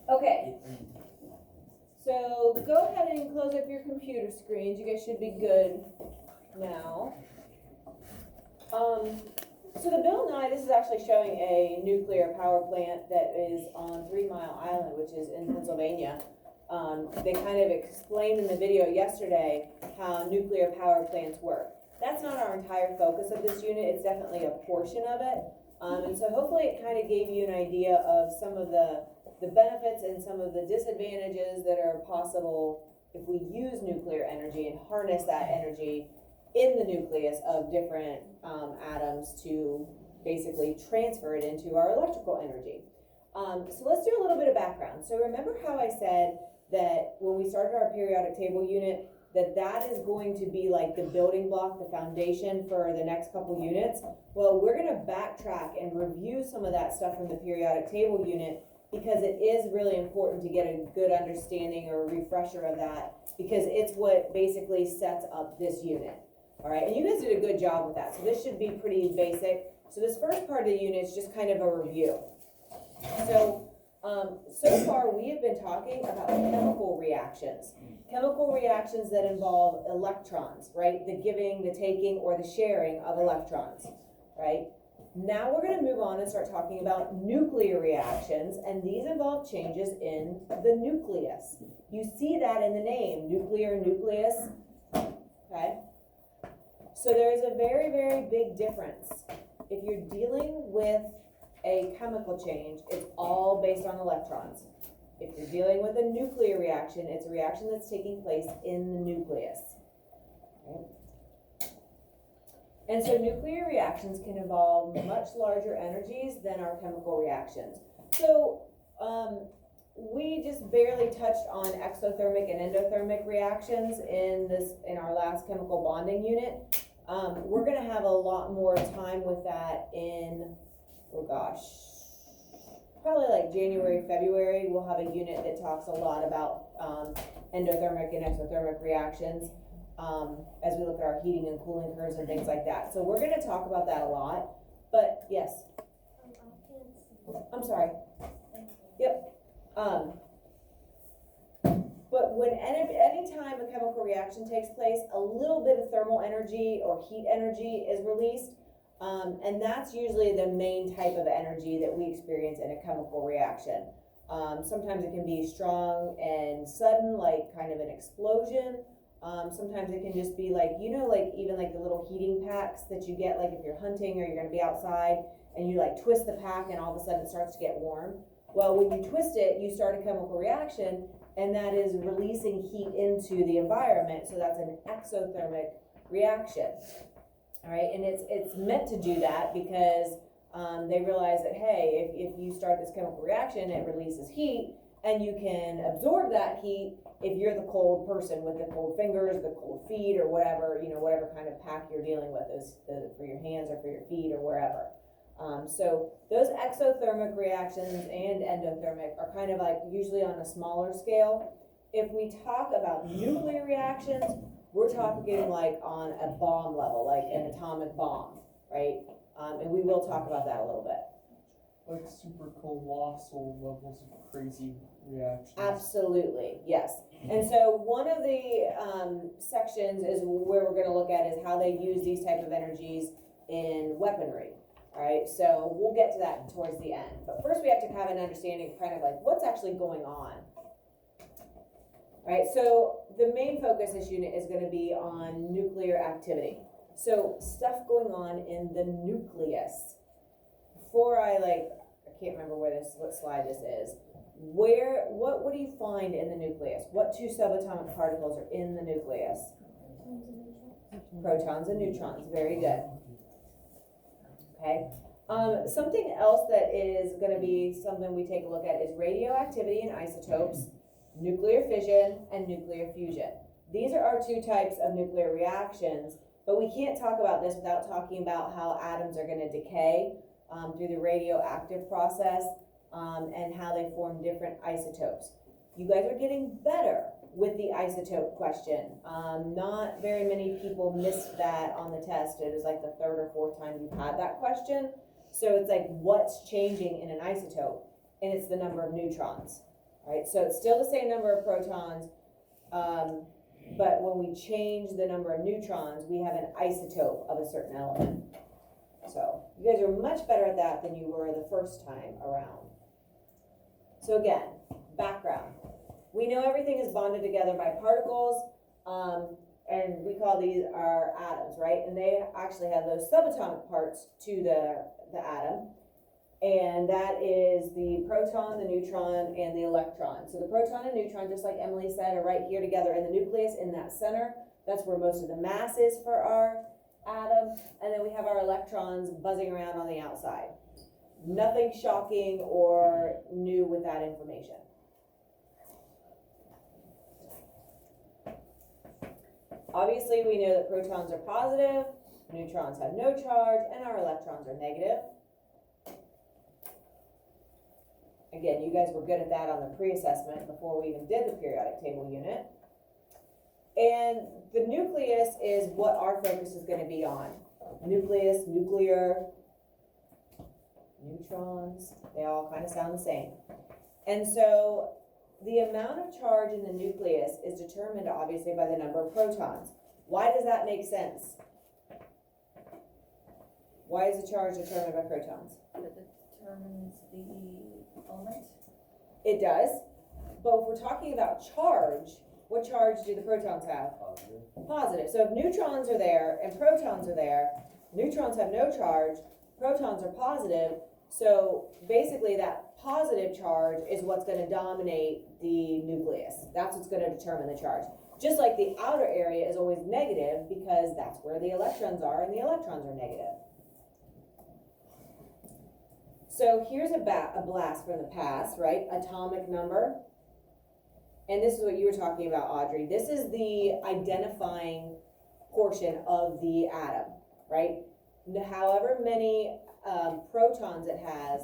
Okay, so go ahead and close up your computer screens. You guys should be good now. So the Bill Nye, this is actually showing a nuclear power plant that is on 3 Mile Island, which is in Pennsylvania. They kind of explained in the video yesterday how nuclear power plants work. That's not our entire focus of this unit, it's definitely a portion of it. And so hopefully it kind of gave you an idea of some of the benefits and some of the disadvantages that are possible if we use nuclear energy and harness that energy in the nucleus of different atoms to basically transfer it into our electrical energy. So let's do a little bit of background. So remember how I said that when we started our periodic table unit, that is going to be like the building block, the foundation for the next couple units? Well, we're going to backtrack and review some of that stuff from the periodic table unit because it is really important to get a good understanding or a refresher of that because it's what basically sets up this unit. All right, and you guys did a good job with that. So this should be pretty basic. So this first part of the unit is just kind of a review. So far we have been talking about chemical reactions. Chemical reactions that involve electrons, right? The giving, the taking, or the sharing of electrons, right? Now we're going to move on and start talking about nuclear reactions, and these involve changes in the nucleus. You see that in the name, nuclear, nucleus, okay? So there is a very, very big difference. If you're dealing with a chemical change, it's all based on electrons. If you're dealing with a nuclear reaction, it's a reaction that's taking place in the nucleus. Okay. And so nuclear reactions can involve much larger energies than our chemical reactions. So we just barely touched on exothermic and endothermic reactions in our last chemical bonding unit. We're going to have a lot more time with that in, oh gosh, probably like January, February. We'll have a unit that talks a lot about endothermic and exothermic reactions as we look at our heating and cooling curves and things like that. So we're going to talk about that a lot. But yes, I'm sorry. Yep. But when any time a chemical reaction takes place, a little bit of thermal energy or heat energy is released. And that's usually the main type of energy that we experience in a chemical reaction. Sometimes it can be strong and sudden, like kind of an explosion. Sometimes it can just be like, like even like the little heating packs that you get, like if you're hunting or you're going to be outside and you like twist the pack and all of a sudden it starts to get warm. Well, when you twist it, you start a chemical reaction, and that is releasing heat into the environment. So that's an exothermic reaction. All right, and it's meant to do that because they realize that, hey, if you start this chemical reaction, it releases heat, and you can absorb that heat if you're the cold person with the cold fingers, the cold feet, or whatever, whatever kind of pack you're dealing with is for your hands or for your feet or wherever. So those exothermic reactions and endothermic are kind of like usually on a smaller scale. If we talk about nuclear reactions, we're talking like on a bomb level, like an atomic bomb, right? And we will talk about that a little bit. Like super colossal levels of crazy reactions. Absolutely, yes. And so one of the sections is where we're going to look at is how they use these type of energies in weaponry. All right, so we'll get to that towards the end. But first we have to have an understanding of kind of like what's actually going on. All right, so the main focus this unit is going to be on nuclear activity. So stuff going on in the nucleus. Before I can't remember what slide this is. What do you find in the nucleus? What two subatomic particles are in the nucleus? Protons and neutrons, very good. Okay. Something else that is going to be something we take a look at is radioactivity and isotopes, nuclear fission, and nuclear fusion. These are our two types of nuclear reactions, but we can't talk about this without talking about how atoms are going to decay through the radioactive process and how they form different isotopes. You guys are getting better with the isotope question. Not very many people missed that on the test. It is like the third or fourth time you've had that question. So it's like, what's changing in an isotope? And it's the number of neutrons. right? So it's still the same number of protons, but when we change the number of neutrons, we have an isotope of a certain element. So you guys are much better at that than you were the first time around. So again, background. We know everything is bonded together by particles, and we call these our atoms, right? And they actually have those subatomic parts to the atom. And that is the proton, the neutron, and the electron. So the proton and neutron, just like Emily said, are right here together in the nucleus in that center. That's where most of the mass is for our atom. And then we have our electrons buzzing around on the outside. Nothing shocking or new with that information. Obviously, we know that protons are positive, neutrons have no charge, and our electrons are negative. Again, you guys were good at that on the pre-assessment before we even did the periodic table unit. And the nucleus is what our focus is going to be on. Nucleus, nuclear, neutrons, they all kind of sound the same. And so the amount of charge in the nucleus is determined obviously by the number of protons. Why does that make sense? Why is the charge determined by protons? That determines the element. It does, but if we're talking about charge, what charge do the protons have? Positive. Positive. So if neutrons are there and protons are there, neutrons have no charge, protons are positive, so basically that positive charge is what's going to dominate the nucleus. That's what's going to determine the charge. Just like the outer area is always negative because that's where the electrons are and the electrons are negative. So here's a blast from the past, right? Atomic number. And this is what you were talking about, Audrey. This is the identifying portion of the atom, right? However many protons it has,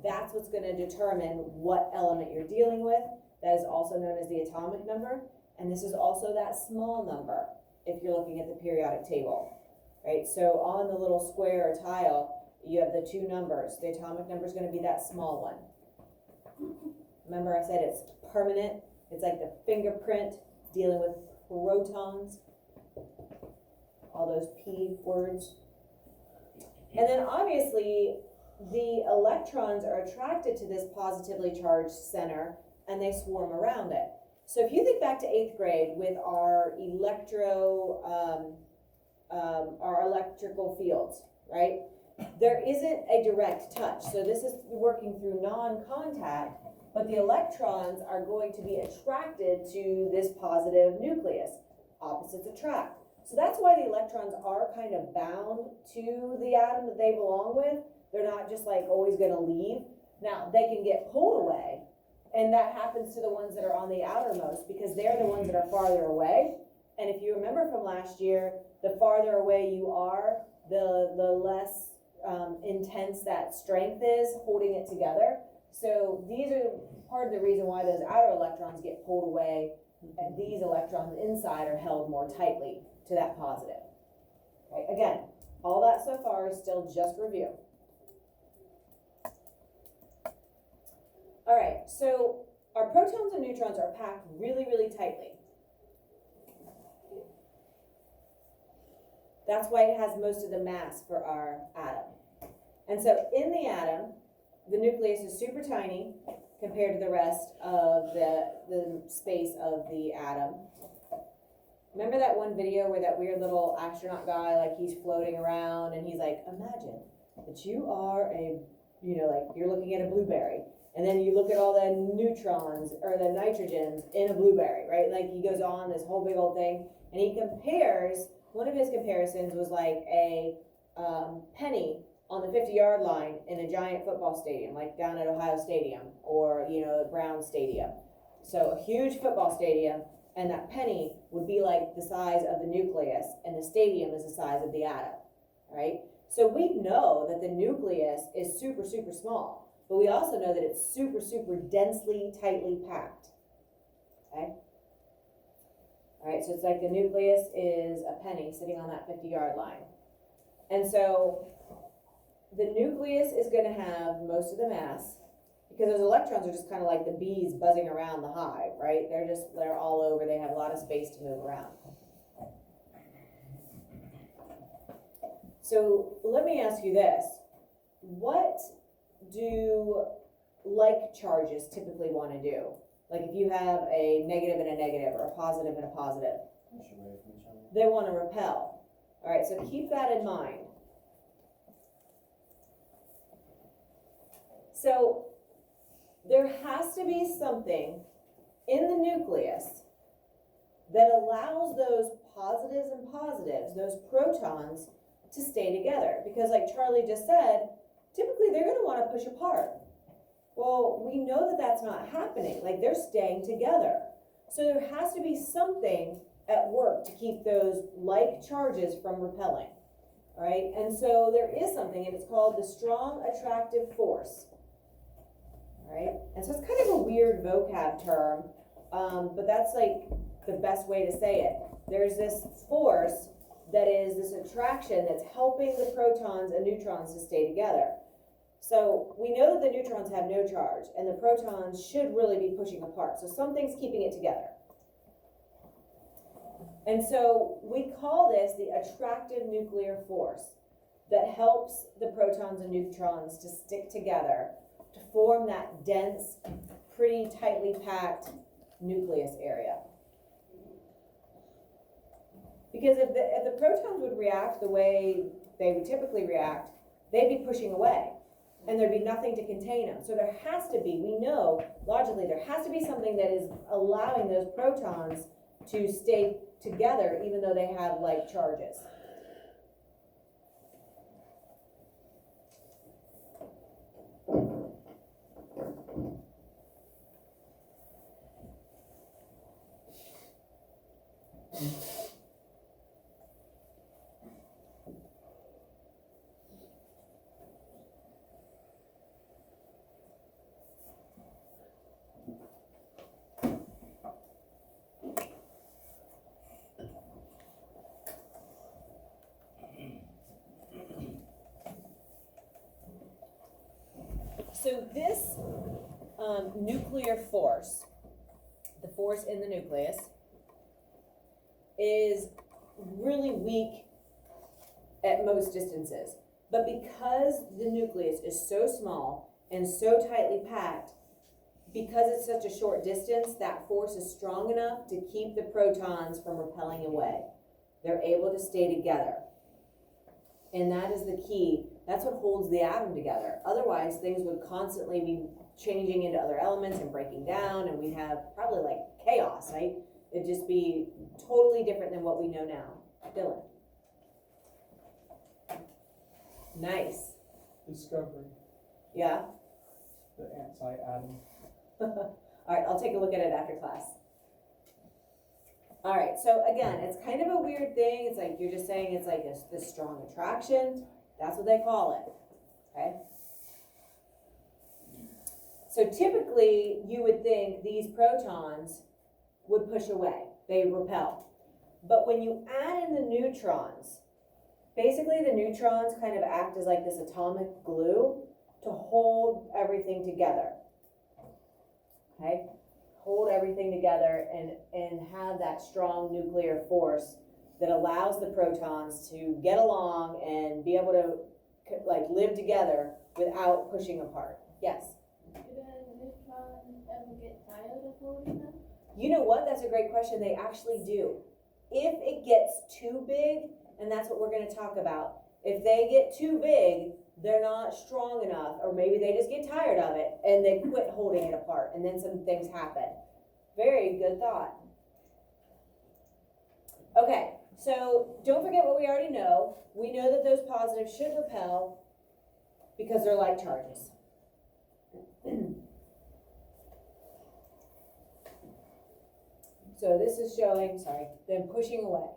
that's what's going to determine what element you're dealing with. That is also known as the atomic number. And this is also that small number if you're looking at the periodic table, right? So on the little square or tile, you have the two numbers. The atomic number is going to be that small one. Remember I said it's permanent. It's like the fingerprint dealing with protons. All those P words. And then obviously the electrons are attracted to this positively charged center and they swarm around it. So if you think back to 8th grade with our our electrical fields, right? There isn't a direct touch. So this is working through non-contact, but the electrons are going to be attracted to this positive nucleus. Opposites attract. So that's why the electrons are kind of bound to the atom that they belong with. They're not just like always going to leave. Now, they can get pulled away, and that happens to the ones that are on the outermost because they're the ones that are farther away. And if you remember from last year, the farther away you are, the less intense that strength is holding it together. So these are part of the reason why those outer electrons get pulled away, and these electrons inside are held more tightly to that positive. Okay, again, all that so far is still just review. All right, so our protons and neutrons are packed really, really tightly. That's why it has most of the mass for our atom. And so in the atom, the nucleus is super tiny compared to the rest of the space of the atom. Remember that one video where that weird little astronaut guy, like he's floating around and he's like, imagine that you are like you're looking at a blueberry. And then you look at all the neutrons or the nitrogens in a blueberry, right? Like he goes on this whole big old thing and he compares, one of his comparisons was like a penny on the 50-yard line in a giant football stadium, like down at Ohio Stadium or, Brown Stadium. So a huge football stadium, and that penny would be like the size of the nucleus, and the stadium is the size of the atom, right? So we know that the nucleus is super, super small, but we also know that it's super, super densely, tightly packed, okay? All right, so it's like the nucleus is a penny sitting on that 50-yard line. And so the nucleus is going to have most of the mass because those electrons are just kind of like the bees buzzing around the hive, right? They're all over, they have a lot of space to move around. So let me ask you this. What do like charges typically want to do? Like if you have a negative and a negative, or a positive and a positive, Push away from each other. they want to repel. All right, so keep that in mind. So there has to be something in the nucleus that allows those positives and positives, those protons, to stay together. Because like Charlie just said, typically they're going to want to push apart. Well, we know that that's not happening. Like they're staying together. So there has to be something at work to keep those like charges from repelling. All right, and so there is something, and it's called the strong attractive force. All right, and so it's kind of a weird vocab term, but that's like the best way to say it. There's this force that is this attraction that's helping the protons and neutrons to stay together. So we know that the neutrons have no charge, and the protons should really be pushing apart. So something's keeping it together. And so we call this the attractive nuclear force that helps the protons and neutrons to stick together to form that dense, pretty tightly packed nucleus area. Because if the protons would react the way they would typically react, they'd be pushing away, and there'd be nothing to contain them. So there has to be, we know logically, there has to be something that is allowing those protons to stay together even though they have like charges. So this nuclear force, the force in the nucleus, is really weak at most distances. But because the nucleus is so small and so tightly packed, because it's such a short distance, that force is strong enough to keep the protons from repelling away. They're able to stay together. And that is the key. That's what holds the atom together. Otherwise, things would constantly be changing into other elements and breaking down, and we'd have probably like chaos, right? It'd just be totally different than what we know now. Dylan. Nice. Discovery, Yeah? the anti-atom. All right, I'll take a look at it after class. All right, so again, it's kind of a weird thing. It's like you're just saying it's like this strong attraction. That's what they call it, okay? So typically, you would think these protons would push away. They repel. But when you add in the neutrons, basically the neutrons kind of act as like this atomic glue to hold everything together, okay? Hold everything together and have that strong nuclear force that allows the protons to get along and be able to like live together without pushing apart. Yes? Do the neutrons ever get tired of holding them? You know what? That's a great question. They actually do. If it gets too big, and that's what we're going to talk about, if they get too big, they're not strong enough, or maybe they just get tired of it and they quit holding it apart, and then some things happen. Very good thought. Okay, so don't forget what we already know. We know that those positives should repel because they're like charges. So this is showing, them pushing away.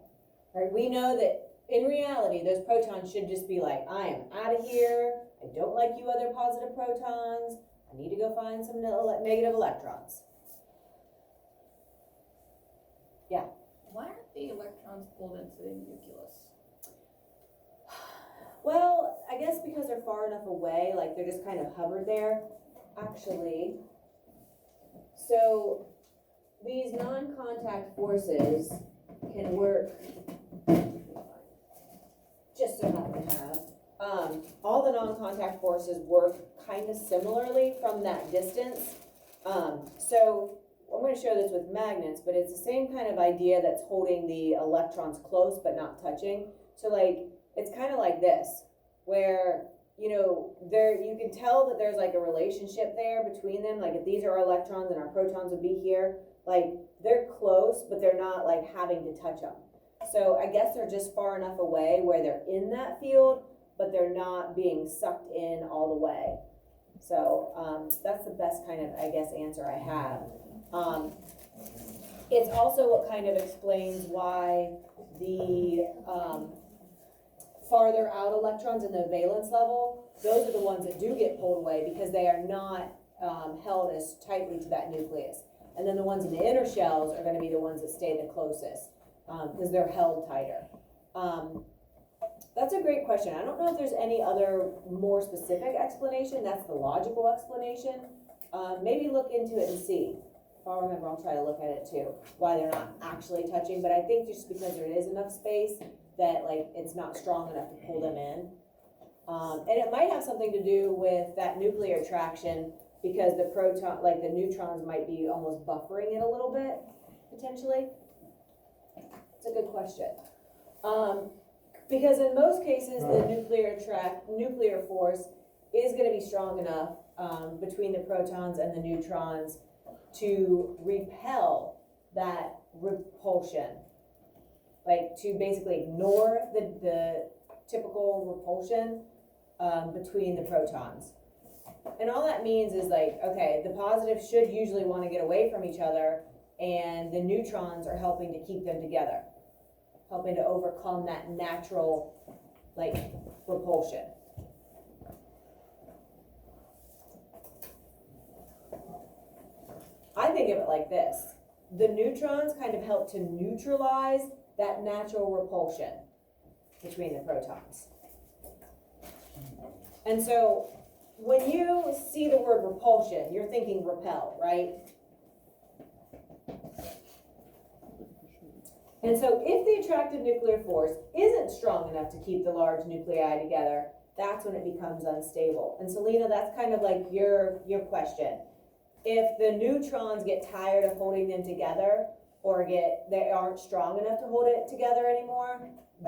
Right? We know that in reality, those protons should just be like, I am out of here. I don't like you other positive protons. I need to go find some negative electrons. Yeah. Why aren't the electrons pulled into the nucleus? Well, I guess because they're far enough away, like they're just kind of hovered there. actually, so these non-contact forces can work, just so happen to have, all the non-contact forces work kind of similarly from that distance. So I'm going to show this with magnets, but it's the same kind of idea that's holding the electrons close but not touching. So like, it's kind of like this, where, you know, you can tell that there's like a relationship there between them. Like if these are our electrons and our protons would be here, like they're close, but they're not like having to touch them. So I guess they're just far enough away where they're in that field, but they're not being sucked in all the way. So that's the best kind of, I guess, answer I have. It's also what kind of explains why the farther out electrons in the valence level, those are the ones that do get pulled away because they are not held as tightly to that nucleus. And then the ones in the inner shells are going to be the ones that stay the closest because they're held tighter. That's a great question. I don't know if there's any other more specific explanation. That's the logical explanation. Maybe look into it and see. If I remember, I'll try to look at it too, why they're not actually touching. But I think just because there is enough space that like it's not strong enough to pull them in. And it might have something to do with that nuclear attraction because the the neutrons might be almost buffering it a little bit, potentially. It's a good question. Because in most cases, the nuclear force is going to be strong enough between the protons and the neutrons to repel that repulsion, like to basically ignore the typical repulsion between the protons. And all that means is like, okay, the positives should usually want to get away from each other, and the neutrons are helping to keep them together, helping to overcome that natural, like, repulsion. I think of it like this. The neutrons kind of help to neutralize that natural repulsion between the protons. And so when you see the word repulsion, you're thinking repel, right? And so if the attractive nuclear force isn't strong enough to keep the large nuclei together, that's when it becomes unstable. And Selena, that's kind of like your question. If the neutrons get tired of holding them together or they aren't strong enough to hold it together anymore,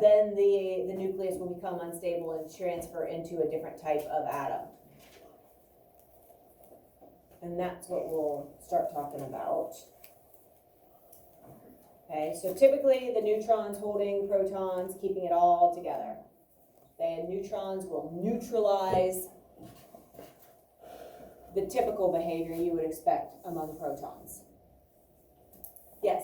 then the nucleus will become unstable and transfer into a different type of atom. And that's what we'll start talking about. Okay, so typically the neutrons holding protons, keeping it all together. The neutrons will neutralize the typical behavior you would expect among protons. Yes?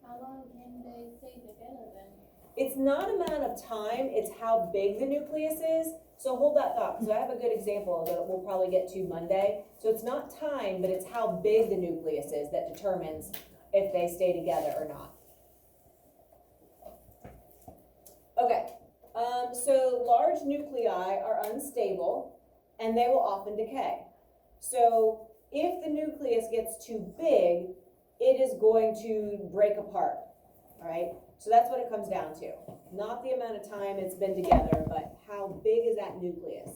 How long can they stay together then? It's not amount of time, it's how big the nucleus is. So hold that thought, because I have a good example that we'll probably get to Monday. So it's not time, but it's how big the nucleus is that determines if they stay together or not. Okay, so large nuclei are unstable and they will often decay. So if the nucleus gets too big, it is going to break apart, all right? So that's what it comes down to. Not the amount of time it's been together, but how big is that nucleus?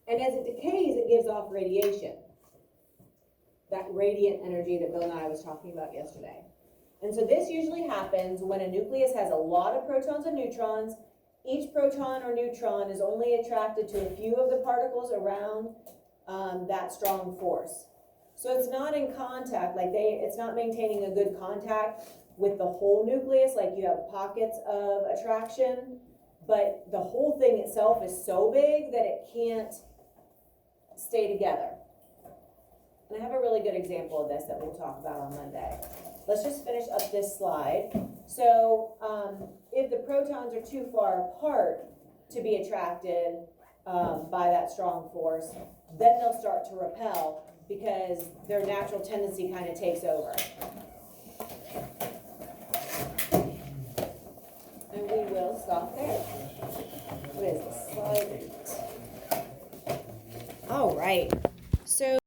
And as it decays, it gives off radiation. That radiant energy that Bill and I was talking about yesterday. And so this usually happens when a nucleus has a lot of protons and neutrons. Each proton or neutron is only attracted to a few of the particles around that strong force. So it's not in contact, it's not maintaining a good contact with the whole nucleus, like you have pockets of attraction, but the whole thing itself is so big that it can't stay together. And I have a really good example of this that we'll talk about on Monday. Let's just finish up this slide. So if the protons are too far apart to be attracted by that strong force, then they'll start to repel because their natural tendency kind of takes over. And we will stop there. What is this? Slide 8. All right, so